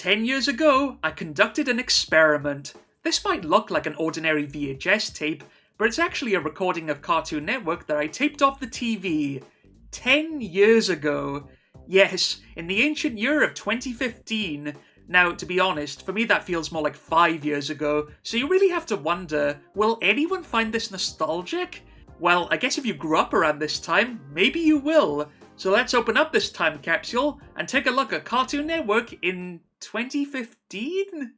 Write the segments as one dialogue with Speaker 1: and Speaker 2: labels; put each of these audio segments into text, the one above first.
Speaker 1: 10 years ago, I conducted an experiment. This might look like an ordinary VHS tape, but it's actually a recording of Cartoon Network that I taped off the TV. 10 years ago. Yes, in the ancient year of 2015. Now, to be honest, for me that feels more like 5 years ago, so you really have to wonder, will anyone find this nostalgic? Well, I guess if you grew up around this time, maybe you will. So let's open up this time capsule and take a look at Cartoon Network in 2015?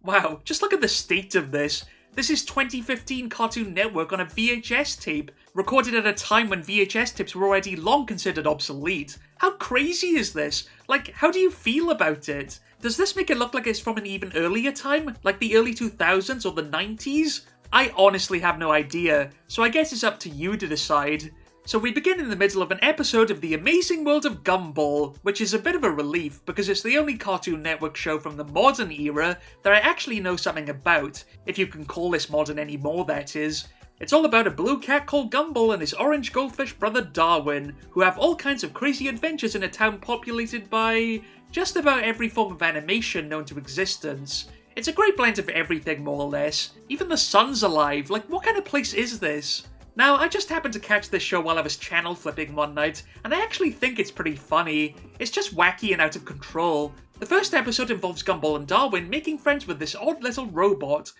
Speaker 1: Wow, just look at the state of this. This is 2015 Cartoon Network on a VHS tape, recorded at a time when VHS tapes were already long considered obsolete. How crazy is this? Like, how do you feel about it? Does this make it look like it's from an even earlier time? Like the early 2000s or the 90s? I honestly have no idea, so I guess it's up to you to decide. So we begin in the middle of an episode of The Amazing World of Gumball, which is a bit of a relief because it's the only Cartoon Network show from the modern era that I actually know something about, if you can call this modern anymore, that is. It's all about a blue cat called Gumball and his orange goldfish brother Darwin, who have all kinds of crazy adventures in a town populated by just about every form of animation known to existence. It's a great blend of everything, more or less. Even the sun's alive. Like, what kind of place is this? Now, I just happened to catch this show while I was channel flipping one night, and I actually think it's pretty funny. It's just wacky and out of control. The first episode involves Gumball and Darwin making friends with this odd little robot.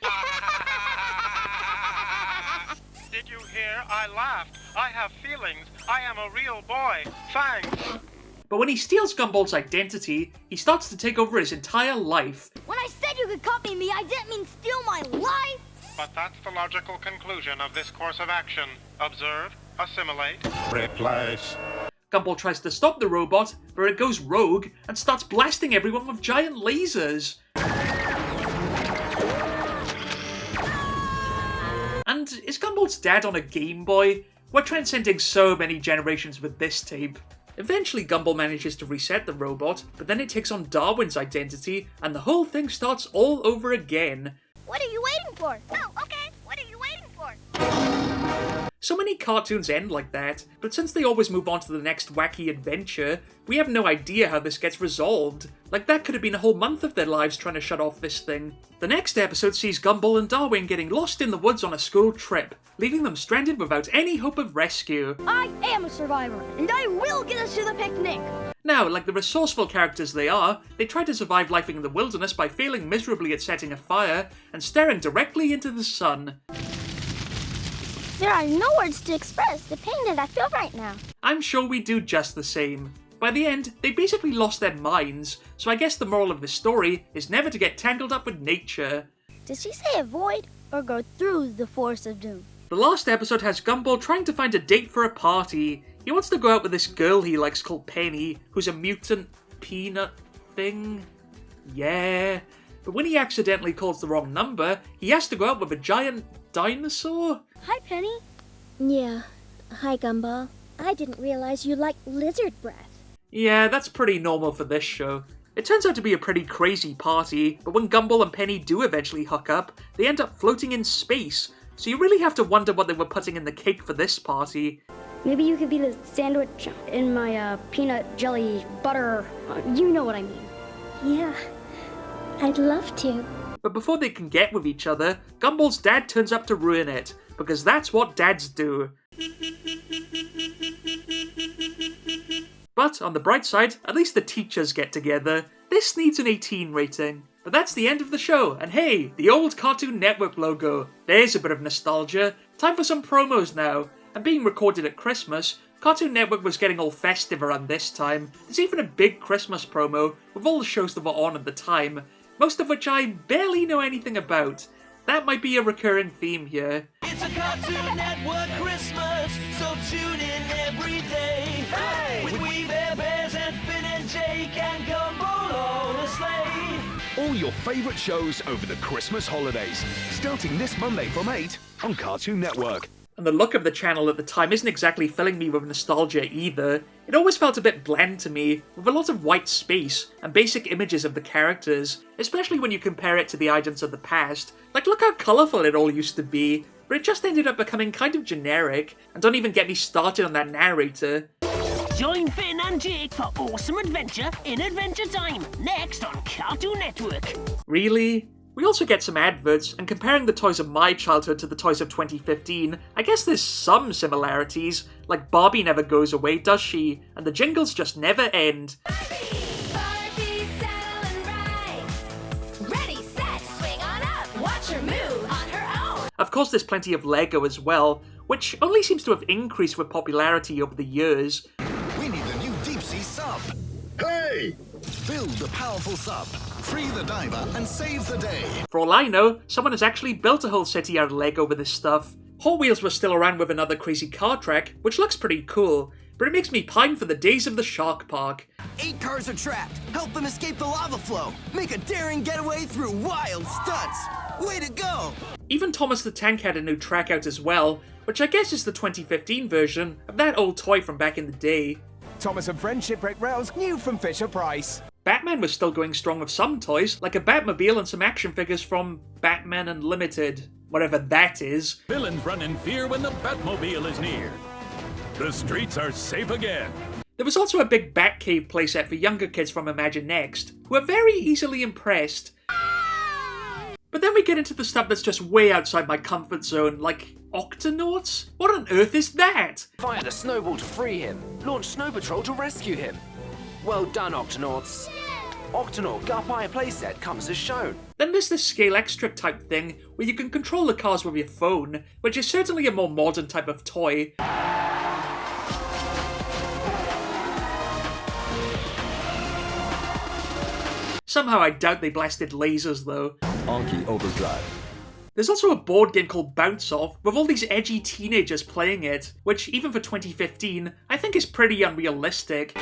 Speaker 2: Did you hear? I laughed. I have feelings. I am a real boy. Thanks.
Speaker 1: But when he steals Gumball's identity, he starts to take over his entire life.
Speaker 3: When I said you could copy me, I didn't mean steal my life!
Speaker 2: But that's the logical conclusion of this course of action. Observe, assimilate.
Speaker 4: Replace.
Speaker 1: Gumball tries to stop the robot, but it goes rogue and starts blasting everyone with giant lasers. And is Gumball's dad on a Game Boy? We're transcending so many generations with this tape. Eventually Gumball manages to reset the robot, but then it takes on Darwin's identity, and the whole thing starts all over again.
Speaker 3: What are you waiting for? Oh, okay. What are you waiting for?
Speaker 1: So many cartoons end like that, but since they always move on to the next wacky adventure, we have no idea how this gets resolved. Like, that could have been a whole month of their lives trying to shut off this thing. The next episode sees Gumball and Darwin getting lost in the woods on a school trip, leaving them stranded without any hope of rescue.
Speaker 3: I am a survivor, and I will get us to the picnic!
Speaker 1: Now, like the resourceful characters they are, they try to survive life in the wilderness by failing miserably at setting a fire and staring directly into the sun.
Speaker 3: There are no words to express the pain that I feel right now.
Speaker 1: I'm sure we do just the same. By the end, they basically lost their minds, so I guess the moral of the story is never to get tangled up with nature.
Speaker 3: Did she say avoid or go through the force of doom?
Speaker 1: The last episode has Gumball trying to find a date for a party. He wants to go out with this girl he likes called Penny, who's a mutant peanut thing. Yeah. But when he accidentally calls the wrong number, he has to go out with a giant dinosaur.
Speaker 3: Hi, Penny. Yeah. Hi, Gumball. I didn't realize you liked lizard breath.
Speaker 1: Yeah, that's pretty normal for this show. It turns out to be a pretty crazy party, but when Gumball and Penny do eventually hook up, they end up floating in space. So you really have to wonder what they were putting in the cake for this party.
Speaker 5: Maybe you could be the sandwich in my peanut jelly butter. You know what I mean.
Speaker 3: Yeah. I'd love to.
Speaker 1: But before they can get with each other, Gumball's dad turns up to ruin it, because that's what dads do. But on the bright side, at least the teachers get together. This needs an 18 rating. But that's the end of the show, and hey, the old Cartoon Network logo. There's a bit of nostalgia. Time for some promos now. And being recorded at Christmas, Cartoon Network was getting all festive around this time. There's even a big Christmas promo with all the shows that were on at the time, most of which I barely know anything about. That might be a recurring theme here.
Speaker 6: It's a Cartoon Network Christmas, so tune in every day. Hey! With We Bear Bears and Finn and Jake and Gumball on a sleigh.
Speaker 7: All your favourite shows over the Christmas holidays, starting this Monday from 8 on Cartoon Network.
Speaker 1: And the look of the channel at the time isn't exactly filling me with nostalgia either. It always felt a bit bland to me, with a lot of white space and basic images of the characters, especially when you compare it to the items of the past. Like, look how colourful it all used to be, but it just ended up becoming kind of generic, and don't even get me started on that narrator.
Speaker 6: Join Finn and Jake for awesome adventure in Adventure Time, next on Cartoon Network.
Speaker 1: Really? We also get some adverts, and comparing the toys of my childhood to the toys of 2015, I guess there's some similarities, like Barbie never goes away, does she? And the jingles just never end.
Speaker 4: Barbie, settle and ride. Ready, set, swing on up. Watch her move on her own.
Speaker 1: Of course there's plenty of Lego as well, which only seems to have increased with popularity over the years.
Speaker 8: We need the new deep sea sub. Hey! Build the powerful sub, free the diver, and save the day.
Speaker 1: For all I know, someone has actually built a whole city out of Lego with this stuff. Hot Wheels was still around with another crazy car track, which looks pretty cool, but it makes me pine for the days of the Shark Park.
Speaker 9: 8 cars are trapped. Help them escape the lava flow. Make a daring getaway through wild stunts. Way to go!
Speaker 1: Even Thomas the Tank had a new track out as well, which I guess is the 2015 version of that old toy from back in the day.
Speaker 10: Thomas and Friends Shipwreck Rails, new from Fisher-Price.
Speaker 1: Batman was still going strong with some toys, like a Batmobile and some action figures from Batman Unlimited, whatever that is.
Speaker 11: Villains run in fear when the Batmobile is near. The streets are safe again.
Speaker 1: There was also a big Batcave playset for younger kids from Imaginext, who are very easily impressed. But then we get into the stuff that's just way outside my comfort zone, like Octonauts? What on earth is that?
Speaker 12: Fire the snowball to free him. Launch Snow Patrol to rescue him. Well done, Octonauts. Octonaut Garpire playset comes as shown.
Speaker 1: Then there's this Scale Extra type thing, where you can control the cars with your phone, which is certainly a more modern type of toy. Somehow I doubt they blasted lasers though.
Speaker 13: Anki Overdrive.
Speaker 1: There's also a board game called Bounce Off, with all these edgy teenagers playing it, which even for 2015, I think is pretty unrealistic.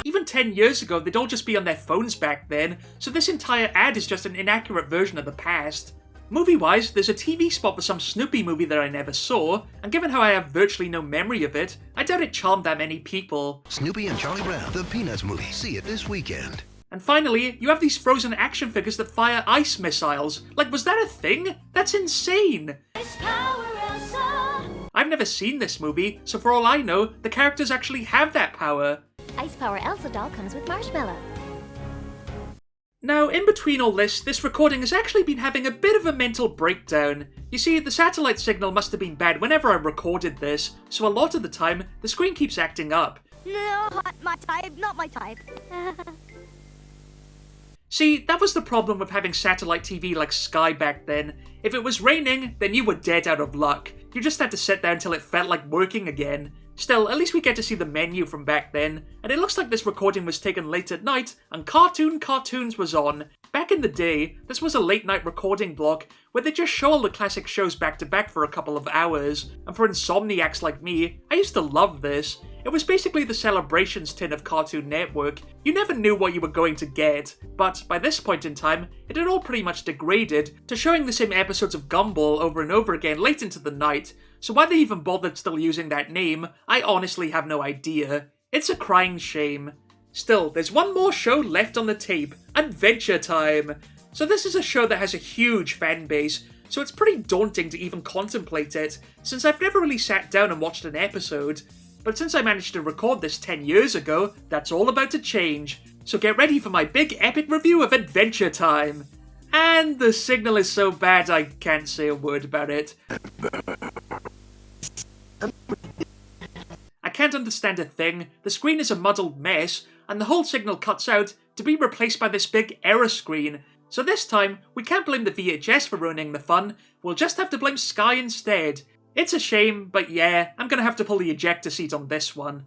Speaker 1: Even 10 years ago, they'd all just be on their phones back then, so this entire ad is just an inaccurate version of the past. Movie-wise, there's a TV spot for some Snoopy movie that I never saw, and given how I have virtually no memory of it, I doubt it charmed that many people.
Speaker 8: Snoopy and Charlie Brown, the Peanuts movie. See it this weekend.
Speaker 1: And finally, you have these frozen action figures that fire ice missiles. Like, was that a thing? That's insane!
Speaker 4: Ice Power Elsa.
Speaker 1: I've never seen this movie, so for all I know, the characters actually have that power.
Speaker 3: Ice Power Elsa doll comes with marshmallow.
Speaker 1: Now, in between all this recording has actually been having a bit of a mental breakdown. You see, the satellite signal must have been bad whenever I recorded this, so a lot of the time, the screen keeps acting up.
Speaker 3: No, my type, not my type.
Speaker 1: See, that was the problem with having satellite TV like Sky back then. If it was raining, then you were dead out of luck. You just had to sit there until it felt like working again. Still, at least we get to see the menu from back then, and it looks like this recording was taken late at night, and Cartoons was on. Back in the day, this was a late night recording block, where they just show all the classic shows back to back for a couple of hours, and for insomniacs like me, I used to love this. It was basically the Celebrations tin of Cartoon Network. You never knew what you were going to get, but by this point in time, it had all pretty much degraded to showing the same episodes of Gumball over and over again late into the night, so why they even bothered still using that name, I honestly have no idea. It's a crying shame. Still, there's one more show left on the tape, Adventure Time. So this is a show that has a huge fan base, so it's pretty daunting to even contemplate it, since I've never really sat down and watched an episode. But since I managed to record this 10 years ago, that's all about to change. So get ready for my big epic review of Adventure Time. And the signal is so bad I can't say a word about it. I can't understand a thing, the screen is a muddled mess, and the whole signal cuts out to be replaced by this big error screen. So this time, we can't blame the VHS for ruining the fun, we'll just have to blame Sky instead. It's a shame, but yeah, I'm gonna have to pull the ejector seat on this one.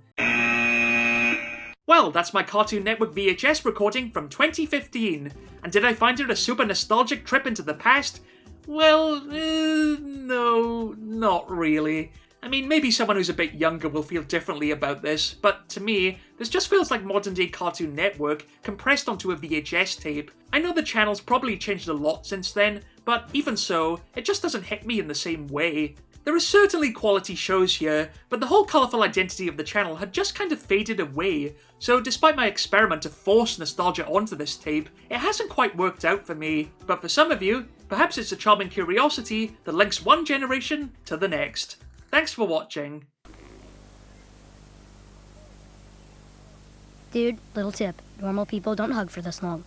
Speaker 1: Well, that's my Cartoon Network VHS recording from 2015. And did I find it a super nostalgic trip into the past? Well, no, not really. I mean, maybe someone who's a bit younger will feel differently about this, but to me, this just feels like modern-day Cartoon Network compressed onto a VHS tape. I know the channel's probably changed a lot since then, but even so, it just doesn't hit me in the same way. There are certainly quality shows here, but the whole colourful identity of the channel had just kind of faded away, so despite my experiment to force nostalgia onto this tape, it hasn't quite worked out for me. But for some of you, perhaps it's a charming curiosity that links one generation to the next. Thanks for watching.
Speaker 5: Dude, little tip. Normal people don't hug for this long.